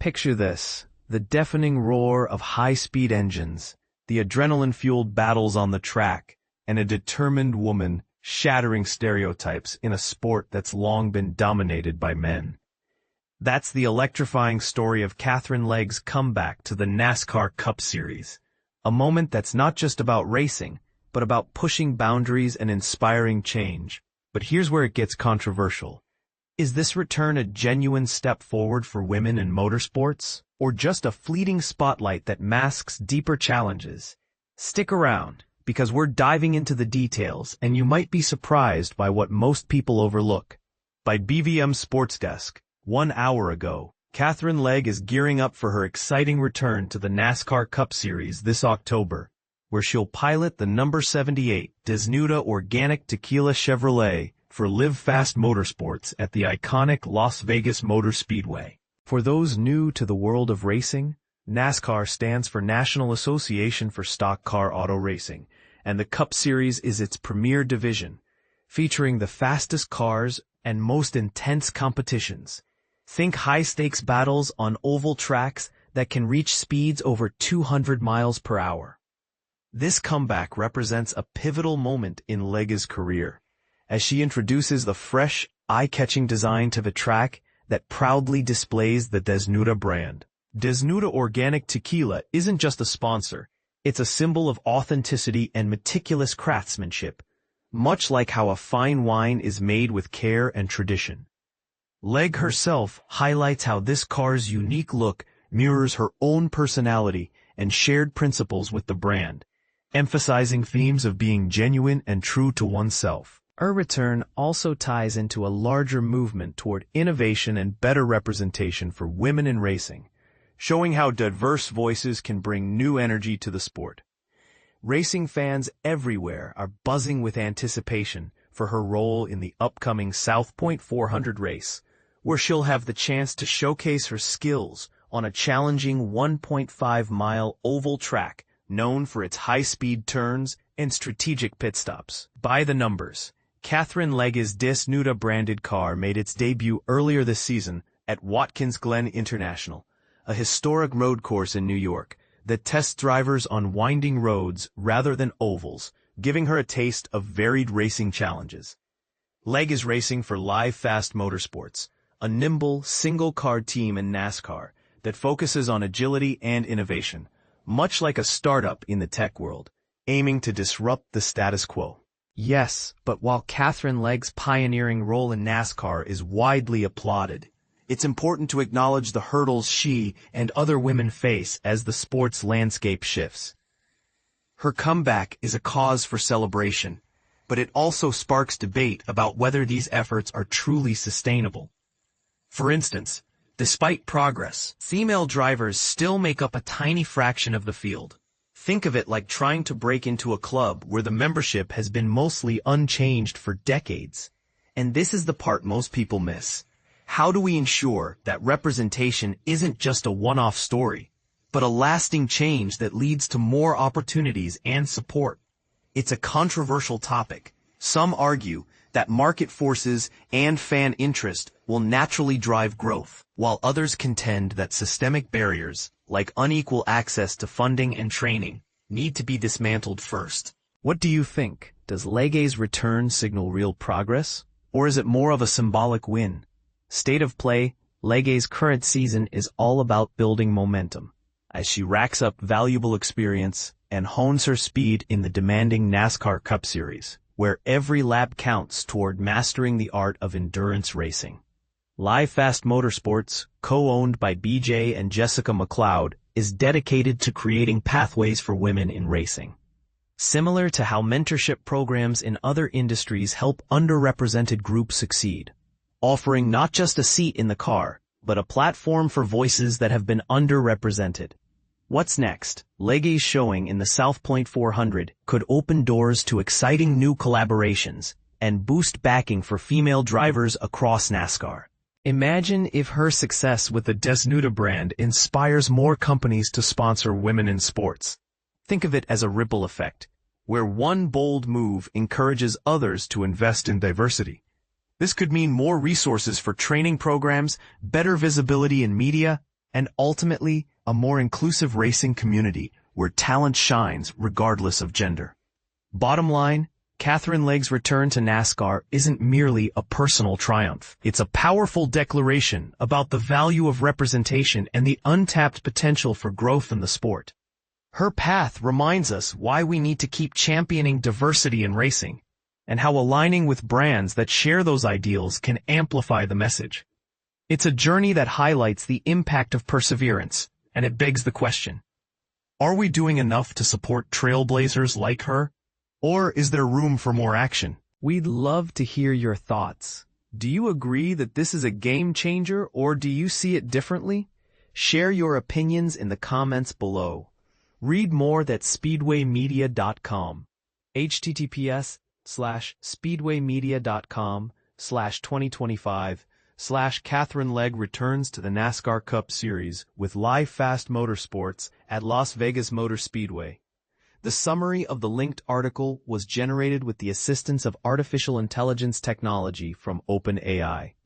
Picture this, the deafening roar of high-speed engines, the adrenaline-fueled battles on the track, and a determined woman shattering stereotypes in a sport that's long been dominated by men. That's the electrifying story of Katherine Legge's comeback to the NASCAR Cup Series, a moment that's not just about racing, but about pushing boundaries and inspiring change. But here's where it gets controversial. Is this return a genuine step forward for women in motorsports, or just a fleeting spotlight that masks deeper challenges? Stick around, because we're diving into the details, and you might be surprised by what most people overlook. By BVM Sports Desk, 1 hour ago, Katherine Legge is gearing up for her exciting return to the NASCAR Cup Series this October, where she'll pilot the number 78 Desnuda Organic Tequila Chevrolet for Live Fast Motorsports at the iconic Las Vegas Motor Speedway. For those new to the world of racing, NASCAR stands for National Association for Stock Car Auto Racing, and the Cup Series is its premier division, featuring the fastest cars and most intense competitions. Think high-stakes battles on oval tracks that can reach speeds over 200 miles per hour. This comeback represents a pivotal moment in Legge's career, as she introduces the fresh, eye-catching design to the track that proudly displays the Desnuda brand. Desnuda Organic Tequila isn't just a sponsor, it's a symbol of authenticity and meticulous craftsmanship, much like how a fine wine is made with care and tradition. Legge herself highlights how this car's unique look mirrors her own personality and shared principles with the brand, emphasizing themes of being genuine and true to oneself. Her return also ties into a larger movement toward innovation and better representation for women in racing, showing how diverse voices can bring new energy to the sport. Racing fans everywhere are buzzing with anticipation for her role in the upcoming South Point 400 race, where she'll have the chance to showcase her skills on a challenging 1.5-mile oval track known for its high-speed turns and strategic pit stops. By the numbers, Katherine Legge's Desnuda-branded car made its debut earlier this season at Watkins Glen International, a historic road course in New York that tests drivers on winding roads rather than ovals, giving her a taste of varied racing challenges. Legge is racing for Live Fast Motorsports, a nimble, single-car team in NASCAR that focuses on agility and innovation, much like a startup in the tech world, aiming to disrupt the status quo. Yes, but while Katherine Legge's pioneering role in NASCAR is widely applauded, it's important to acknowledge the hurdles she and other women face as the sport's landscape shifts. Her comeback is a cause for celebration, but it also sparks debate about whether these efforts are truly sustainable. For instance, despite progress, female drivers still make up a tiny fraction of the field. Think of it like trying to break into a club where the membership has been mostly unchanged for decades. And this is the part most people miss. How do we ensure that representation isn't just a one-off story, but a lasting change that leads to more opportunities and support? It's a controversial topic. Some argue that market forces and fan interest will naturally drive growth, while others contend that systemic barriers, like unequal access to funding and training, need to be dismantled first. What do you think? Does Legge's return signal real progress, or is it more of a symbolic win? State of play, Legge's current season is all about building momentum, as she racks up valuable experience and hones her speed in the demanding NASCAR Cup Series, where every lap counts toward mastering the art of endurance racing. Live Fast Motorsports, co-owned by BJ and Jessica McLeod, is dedicated to creating pathways for women in racing. Similar to how mentorship programs in other industries help underrepresented groups succeed, offering not just a seat in the car, but a platform for voices that have been underrepresented. What's next? Legge's showing in the South Point 400 could open doors to exciting new collaborations and boost backing for female drivers across NASCAR. Imagine if her success with the Desnuda brand inspires more companies to sponsor women in sports. Think of it as a ripple effect, where one bold move encourages others to invest in diversity. This could mean more resources for training programs, better visibility in media, and ultimately, a more inclusive racing community where talent shines regardless of gender. Bottom line, Katherine Legge's return to NASCAR isn't merely a personal triumph. It's a powerful declaration about the value of representation and the untapped potential for growth in the sport. Her path reminds us why we need to keep championing diversity in racing, and how aligning with brands that share those ideals can amplify the message. It's a journey that highlights the impact of perseverance, and it begs the question: are we doing enough to support trailblazers like her? Or is there room for more action? We'd love to hear your thoughts. Do you agree that this is a game changer, or do you see it differently? Share your opinions in the comments below. Read more at speedwaymedia.com. https://speedwaymedia.com/2025/Katherine Legge returns to the NASCAR Cup Series with live Fast Motorsports at Las Vegas Motor Speedway. The summary of the linked article was generated with the assistance of artificial intelligence technology from OpenAI.